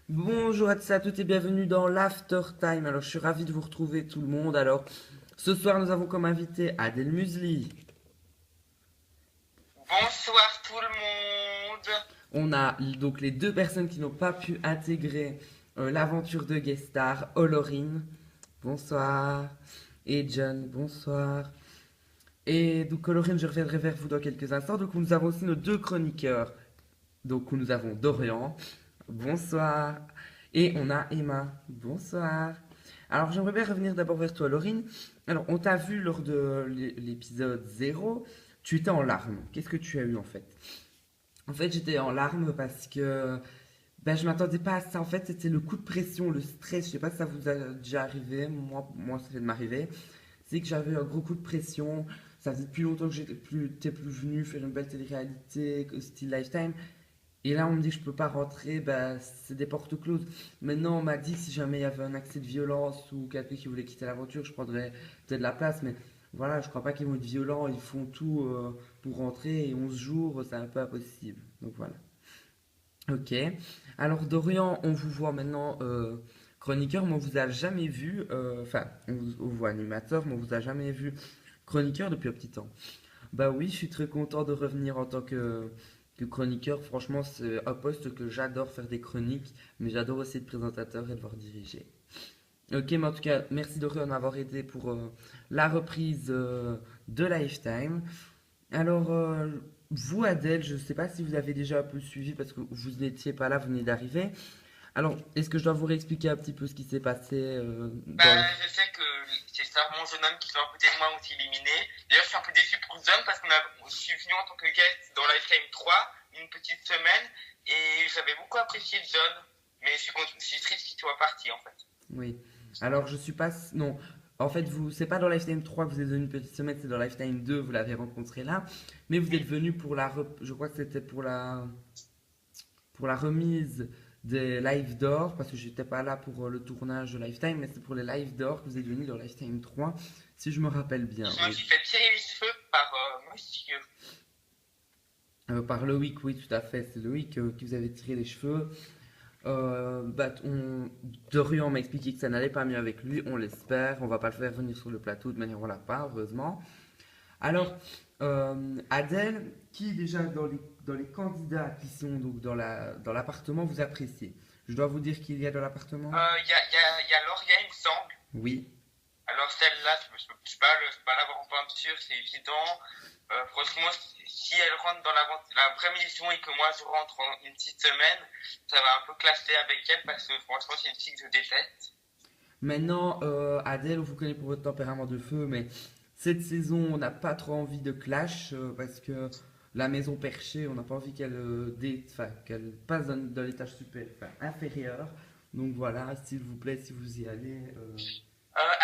Bonjour à tous et à toutes et bienvenue dans l'After Time. Alors je suis ravi de vous retrouver tout le monde. Alors ce soir nous avons comme invité Adèle Musli. Bonsoir tout le monde. On a donc les deux personnes qui n'ont pas pu intégrer l'aventure de Guest Star, Olorine. Bonsoir. Et John, bonsoir. Et donc Olorine, je reviendrai vers vous dans quelques instants. Donc nous avons aussi nos deux chroniqueurs. Donc nous avons Dorian. Bonsoir. Et on a Emma. Bonsoir. Alors j'aimerais bien revenir d'abord vers toi, Laurine. Alors on t'a vu lors de l'épisode 0, tu étais en larmes. Qu'est-ce que tu as eu en fait? En fait j'étais en larmes parce que je m'attendais pas à ça. En fait c'était le coup de pression, le stress. Je sais pas si ça vous a déjà arrivé. Moi ça vient de m'arriver. C'est que j'avais un gros coup de pression. Ça faisait depuis longtemps que t'es plus venu faire une belle télé-réalité, style Lifetime. Et là, on me dit que je peux pas rentrer, c'est des portes closes. Maintenant, on m'a dit que si jamais il y avait un accès de violence ou quelqu'un qui voulait quitter l'aventure, je prendrais peut-être la place. Mais voilà, je crois pas qu'ils vont être violents. Ils font tout pour rentrer et 11 jours, c'est un peu impossible. Donc voilà. Ok. Alors, Dorian, on vous voit maintenant chroniqueur, mais on vous a jamais vu. Enfin, on vous voit animateur, mais on vous a jamais vu chroniqueur depuis un petit temps. Bah oui, je suis très content de revenir en tant que chroniqueur. Franchement, c'est un poste que j'adore faire des chroniques, mais j'adore aussi être présentateur et devoir diriger. Ok, mais en tout cas, merci de m'avoir aidé pour la reprise de Lifetime. Alors, vous, Adèle, je ne sais pas si vous avez déjà un peu suivi parce que vous n'étiez pas là, vous venez d'arriver. Alors, est-ce que je dois vous réexpliquer un petit peu ce qui s'est passé dans le... Je sais que c'est ça, mon jeune homme qui sont à côté de moi ont été éliminés. D'ailleurs, je suis un peu déçu pour John parce je suis venu en tant que guest dans Lifetime 3 une petite semaine et j'avais beaucoup apprécié John, mais je suis triste qu'il soit parti en fait. Oui. Alors, je suis pas... Non. En fait, c'est pas dans Lifetime 3 que vous êtes venu une petite semaine, c'est dans Lifetime 2, vous l'avez rencontré là. Mais vous êtes venu pour je crois que c'était pour la remise des lives d'or, parce que j'étais pas là pour le tournage de Lifetime, mais c'est pour les lives d'or que vous êtes venu dans Lifetime 3, si je me rappelle bien. Je me suis fait tirer les cheveux par monsieur. Par Loïc, oui, tout à fait. C'est Loïc qui vous avait tiré les cheveux. Dorian m'a expliqué que ça n'allait pas mieux avec lui, on l'espère. On va pas le faire venir sur le plateau de manière on l'a pas, heureusement. Alors, Adèle, qui déjà dans les candidats qui sont donc dans l'appartement, vous appréciez? Je dois vous dire qu'il y a dans l'appartement? Il y a Lauria, il me semble. Oui. Alors celle-là, je peux pas l'avoir en peinture, c'est évident. Franchement, si elle rentre dans la vraie mission et que moi je rentre en une petite semaine, ça va un peu clasher avec elle parce que franchement, c'est une fille que je déteste. Maintenant, Adèle, on vous connaît pour votre tempérament de feu, mais cette saison, on n'a pas trop envie de clash parce que la maison perchée, on n'a pas envie qu'elle passe dans l'étage inférieur. Donc voilà, s'il vous plaît, si vous y allez.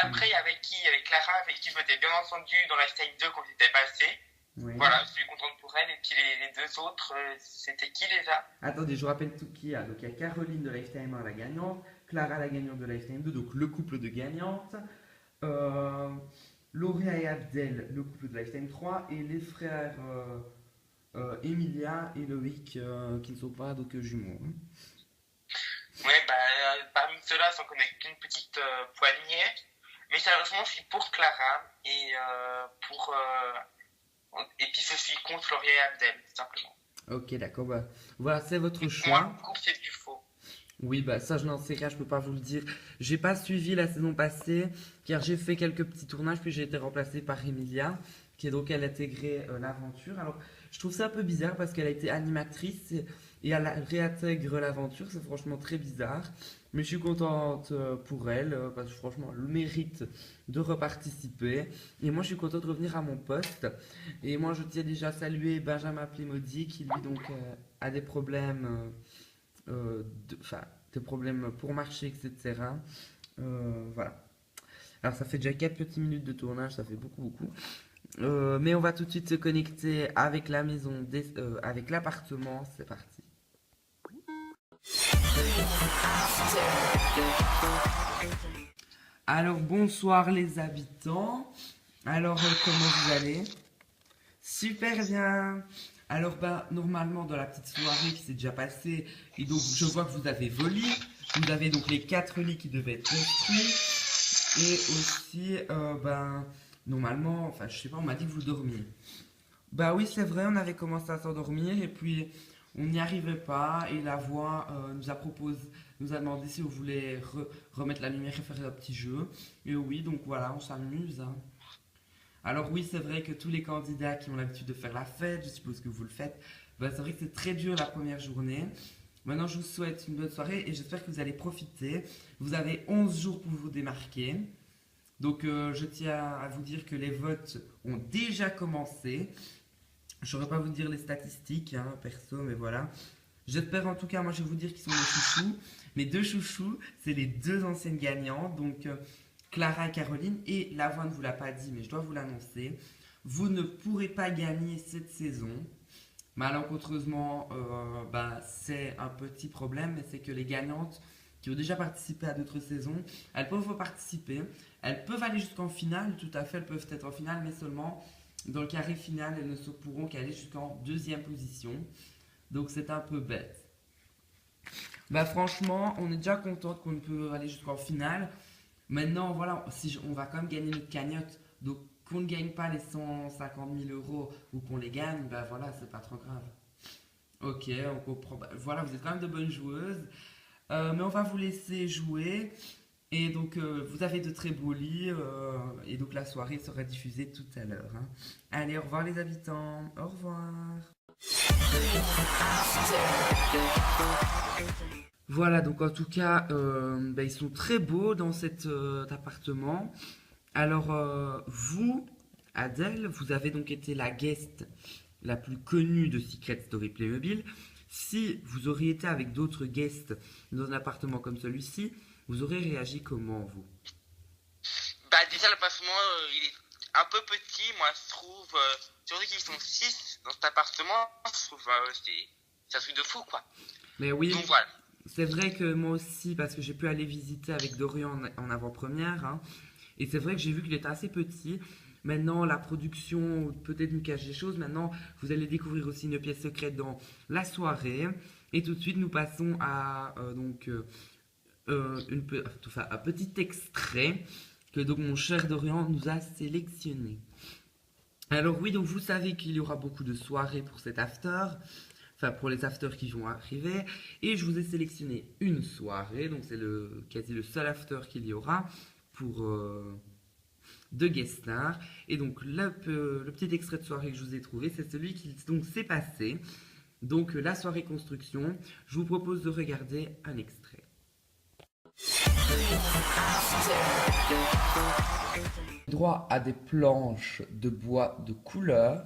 Après, il y avait qui? Avec Clara, avec qui je m'étais bien entendu dans la Lifetime 2 quand j'étais passé. Oui. Voilà, je suis contente pour elle. Et puis les deux autres, c'était qui déjà? Attendez, je vous rappelle tout qui y a. Donc il y a Caroline de Lifetime 1, la gagnante, Clara, la gagnante de Lifetime 2, donc le couple de gagnantes, Lauria et Abdel, le couple de Lifetime 3, et les frères Emilia et Loïc, qui ne sont pas donc jumeaux. Ouais, parmi ceux-là, j'en connais qu'une petite poignée. Mais sérieusement, je suis pour Clara et puis je suis contre Lauria et Abdel, tout simplement. Ok, d'accord. Voilà, c'est votre Moi, choix. je trouve que c'est du faux. Oui, ça, je n'en sais rien, je peux pas vous le dire. J'ai pas suivi la saison passée, car j'ai fait quelques petits tournages, puis j'ai été remplacée par Emilia, qui est donc elle a intégré l'aventure. Alors, je trouve ça un peu bizarre parce qu'elle a été animatrice et elle réintègre l'aventure, c'est franchement très bizarre. Mais je suis contente pour elle, parce que franchement, elle mérite de reparticiper. Et moi, je suis contente de revenir à mon poste. Et moi, je tiens déjà à saluer Benjamin Plimodi, qui lui donc a des problèmes. Des problèmes pour marcher, etc. Voilà. Alors ça fait déjà 4 petites minutes de tournage, ça fait beaucoup. Mais on va tout de suite se connecter avec la maison, avec l'appartement, c'est parti. Alors bonsoir les habitants. Alors comment vous allez? Super bien. Alors, bah, normalement, dans la petite soirée qui s'est déjà passée, et donc je vois que vous avez vos lits. Vous avez donc les 4 lits qui devaient être construits. Et aussi, ben, normalement, enfin, je sais pas, on m'a dit que vous dormiez. Bah oui, c'est vrai, on avait commencé à s'endormir et puis on n'y arrivait pas. Et la voix nous a demandé si on voulait remettre la lumière et faire un petit jeu. Et oui, donc voilà, on s'amuse, hein. Alors oui, c'est vrai que tous les candidats qui ont l'habitude de faire la fête, je suppose que vous le faites, bah, c'est vrai que c'est très dur la première journée. Maintenant, je vous souhaite une bonne soirée et j'espère que vous allez profiter. Vous avez 11 jours pour vous démarquer. Donc, je tiens à vous dire que les votes ont déjà commencé. Je ne saurais pas vous dire les statistiques, hein, perso, mais voilà. J'espère en tout cas, moi je vais vous dire qu'ils sont mes chouchous. Mes deux chouchous, c'est les deux anciennes gagnantes, donc Clara et Caroline. Et la voix ne vous l'a pas dit, mais je dois vous l'annoncer. Vous ne pourrez pas gagner cette saison. Malencontreusement, bah, c'est un petit problème, mais c'est que les gagnantes qui ont déjà participé à d'autres saisons, elles peuvent participer. Elles peuvent aller jusqu'en finale, tout à fait, elles peuvent être en finale, mais seulement dans le carré final, elles ne pourront qu'aller jusqu'en deuxième position. Donc c'est un peu bête. Bah franchement, on est déjà content qu'on peut aller jusqu'en finale. Maintenant, voilà, si on va quand même gagner notre cagnotte. Donc qu'on ne gagne pas les 150 000 euros ou qu'on les gagne, bah voilà, c'est pas trop grave. Ok, on comprend. Bah, voilà, vous êtes quand même de bonnes joueuses. Mais on va vous laisser jouer. Et donc, vous avez de très beaux lits. Et donc, la soirée sera diffusée tout à l'heure, hein. Allez, au revoir les habitants. Au revoir. Voilà, donc en tout cas, bah, ils sont très beaux dans cet appartement. Alors, vous, Adèle, vous avez donc été la guest la plus connue de Secret Story Playmobil. Si vous auriez été avec d'autres guests dans un appartement comme celui-ci, vous aurez réagi comment, vous? Bah, déjà, l'appartement, il est un peu petit, moi, je trouve. Surtout qu'ils sont 6 dans cet appartement, je trouve, c'est un truc de fou, quoi. Mais oui, Donc voilà. c'est vrai que moi aussi, parce que j'ai pu aller visiter avec Dorian en avant-première, hein, et c'est vrai que j'ai vu qu'il était assez petit. Maintenant, la production peut-être nous cache des choses. Maintenant, vous allez découvrir aussi une pièce secrète dans la soirée. Et tout de suite, nous passons à enfin, un petit extrait que donc mon cher Dorian nous a sélectionné. Alors oui, donc vous savez qu'il y aura beaucoup de soirées pour cet after, enfin pour les afters qui vont arriver, et je vous ai sélectionné une soirée, donc c'est quasi le seul after qu'il y aura pour de guest stars. Et donc le petit extrait de soirée que je vous ai trouvé, c'est celui qui donc s'est passé. Donc la soirée construction, je vous propose de regarder un extrait. Droit à des planches de bois de couleur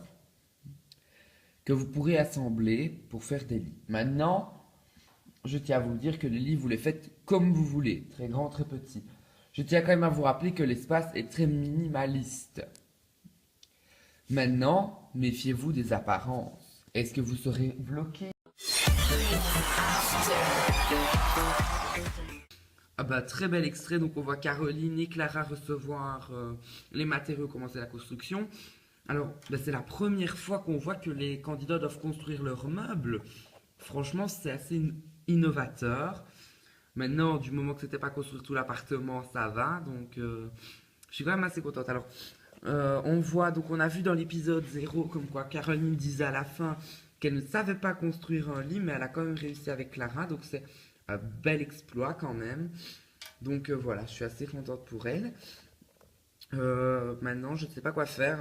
que vous pourrez assembler pour faire des lits. Maintenant, je tiens à vous dire que les lits, vous les faites comme vous voulez, très grand, très petit. Je tiens quand même à vous rappeler que l'espace est très minimaliste. Maintenant, méfiez-vous des apparences. Est-ce que vous serez bloqué? Ah bah très bel extrait, donc on voit Caroline et Clara recevoir les matériaux, commencer la construction. Alors bah, c'est la première fois qu'on voit que les candidats doivent construire leurs meubles. Franchement c'est assez innovateur. Maintenant du moment que c'était pas construire tout l'appartement ça va, donc je suis quand même assez contente. Alors on voit, donc on a vu dans l'épisode 0 comme quoi Caroline disait à la fin qu'elle ne savait pas construire un lit, mais elle a quand même réussi avec Clara, donc c'est un bel exploit quand même. Donc voilà, je suis assez contente pour elle. Maintenant, je ne sais pas quoi faire.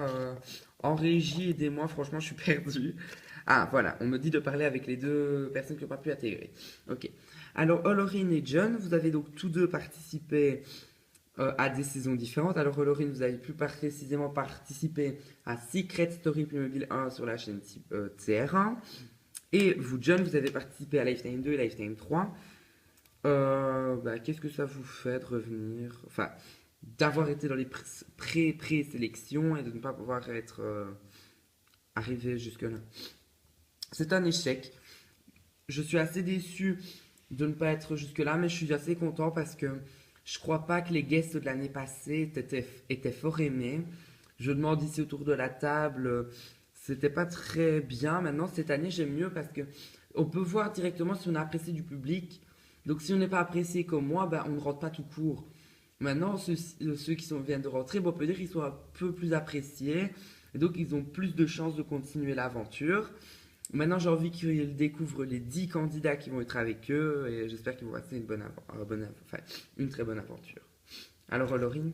En régie, aidez-moi, franchement, je suis perdue. Ah, voilà, on me dit de parler avec les deux personnes qui n'ont pas pu intégrer. Ok. Alors, Olorine et John, vous avez donc tous deux participé à des saisons différentes. Alors, Olorine, vous avez plus précisément participer à Secret Story Playmobil 1 sur la chaîne TR1. Et vous, John, vous avez participé à Lifetime 2 et Lifetime 3. Bah, qu'est-ce que ça vous fait de revenir, enfin, d'avoir été dans les pré-sélections et de ne pas pouvoir être arrivé jusque-là? C'est un échec. Je suis assez déçu de ne pas être jusque-là, mais je suis assez content parce que je crois pas que les guests de l'année passée étaient fort aimés. Je demande ici autour de la table c'était pas très bien. Maintenant, cette année, j'aime mieux parce que on peut voir directement si on a apprécié du public. Donc, si on n'est pas apprécié comme moi, ben, on ne rentre pas tout court. Maintenant, ceux qui viennent de rentrer, bon, on peut dire qu'ils sont un peu plus appréciés. Et donc, ils ont plus de chances de continuer l'aventure. Maintenant, j'ai envie qu'ils découvrent les 10 candidats qui vont être avec eux. Et j'espère qu'ils vont passer enfin, une très bonne aventure. Alors, Laurine,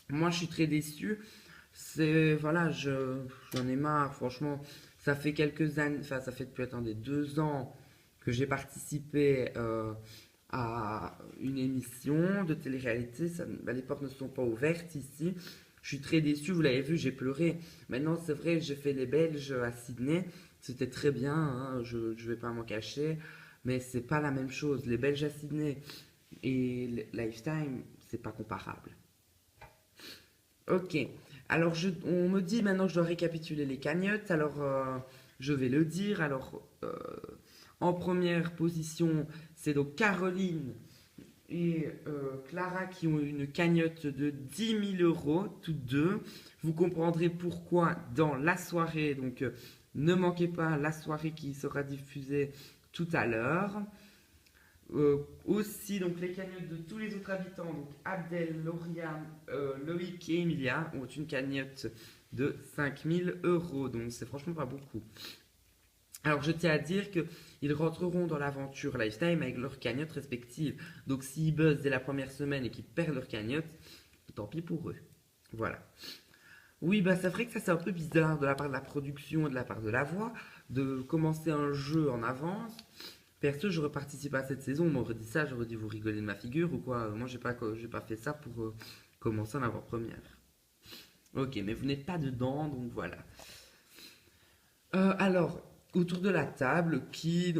moi, je suis très déçue. Voilà, j'en ai marre, franchement. Ça fait quelques années, enfin, ça fait depuis, attendez, 2 ans que j'ai participé à une émission de télé-réalité. Les portes ne sont pas ouvertes ici. Je suis très déçue, vous l'avez vu, j'ai pleuré. Maintenant, c'est vrai, j'ai fait les Belges à Sydney. C'était très bien, hein, je ne vais pas m'en cacher. Mais c'est pas la même chose. Les Belges à Sydney et Lifetime, c'est pas comparable. Ok. Alors, on me dit maintenant que je dois récapituler les cagnottes. Alors, je vais le dire. Alors, en première position, c'est donc Caroline et Clara qui ont une cagnotte de 10 000 euros, toutes deux. Vous comprendrez pourquoi dans la soirée. Donc, ne manquez pas la soirée qui sera diffusée tout à l'heure. Aussi, donc les cagnottes de tous les autres habitants, donc Abdel, Lauriane, Loïc et Emilia, ont une cagnotte de 5 000 euros. Donc, c'est franchement pas beaucoup. Alors, je tiens à dire qu'ils rentreront dans l'aventure Lifetime avec leurs cagnottes respectives. Donc, s'ils buzzent dès la première semaine et qu'ils perdent leur cagnotte, tant pis pour eux. Voilà. Oui, bah c'est vrai que ça c'est un peu bizarre de la part de la production et de la part de la voix de commencer un jeu en avance. Perso, j'aurais participé à cette saison, on m'aurait dit ça, j'aurais dit vous rigolez de ma figure ou quoi. Moi, j'ai pas fait ça pour commencer en avant-première. Ok, mais vous n'êtes pas dedans, donc voilà. Alors, autour de la table, qui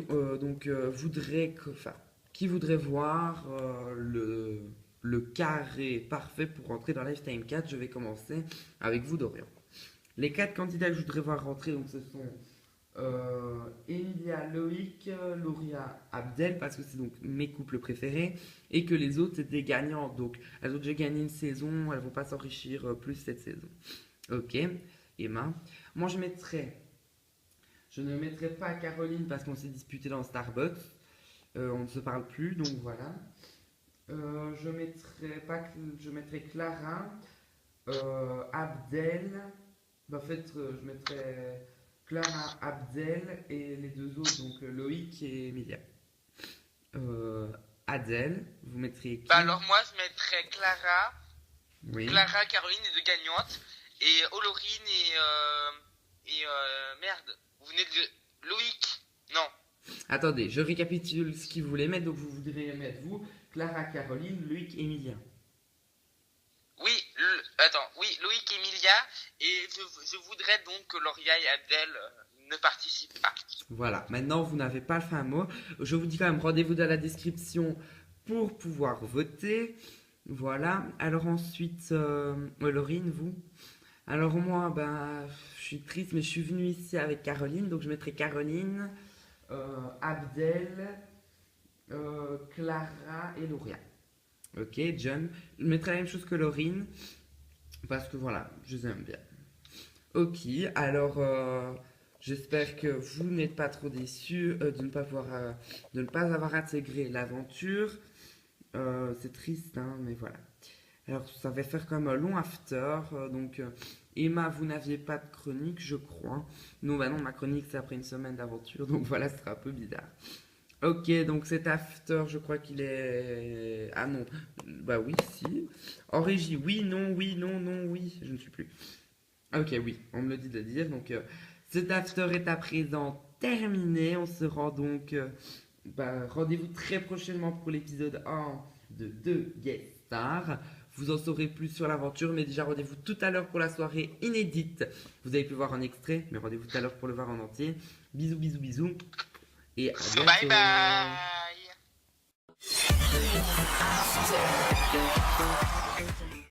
voudrait voir le carré parfait pour rentrer dans Lifetime 4? Je vais commencer avec vous, Dorian. Les 4 candidats que je voudrais voir rentrer, donc ce sont Emilia, Loïc, Lauria, Abdel, parce que c'est donc mes couples préférés, et que les autres c'est des gagnantes. Donc elles ont déjà gagné une saison, elles vont pas s'enrichir plus cette saison. Ok, Emma. Moi je ne mettrai pas Caroline parce qu'on s'est disputé dans Starbucks. On ne se parle plus, donc voilà. Je mettrai Clara, Abdel. En fait, je mettrai Clara, Abdel et les deux autres, donc Loïc et Emilia. Adèle, vous mettriez qui? Bah alors moi je mettrais Clara, Oui. Clara, Caroline, les deux gagnantes, et Olorine et merde, vous venez de Loïc, non. Attendez, je récapitule ce qu'ils voulaient mettre. Donc vous voudriez mettre vous, Clara, Caroline, Loïc, Emilia. Oui, oui, Loïc et Emilia, et je voudrais donc que Lauria et Abdel ne participent pas. Voilà, maintenant vous n'avez pas le fin mot. Je vous dis quand même, rendez-vous dans la description pour pouvoir voter. Voilà, alors ensuite, Laurine, vous? Alors moi, ben, je suis triste, mais je suis venue ici avec Caroline, donc je mettrai Caroline, Abdel, Clara et Lauria. Ok, John. Je mettrai la même chose que Laurine, parce que voilà, je les aime bien. Ok, alors j'espère que vous n'êtes pas trop déçus de ne pas avoir intégré l'aventure. C'est triste, hein, mais voilà. Alors, ça va faire comme un long after. Donc, Emma, vous n'aviez pas de chronique, je crois. Non, bah non, ma chronique, c'est après une semaine d'aventure. Donc voilà, ce sera un peu bizarre. Ok, donc cet after, je crois qu'il est... Ah non, bah oui, si. En régie, oui, non, oui, je ne suis plus. Ok, oui, on me le dit de le dire. Donc, cet after est à présent terminé. On se rend donc... rendez-vous très prochainement pour l'épisode 1 de 2 Guest Stars. Vous en saurez plus sur l'aventure, mais déjà rendez-vous tout à l'heure pour la soirée inédite. Vous avez pu voir un extrait, mais rendez-vous tout à l'heure pour le voir en entier. Bisous, bisous, bisous. Et à bientôt. Bye bye.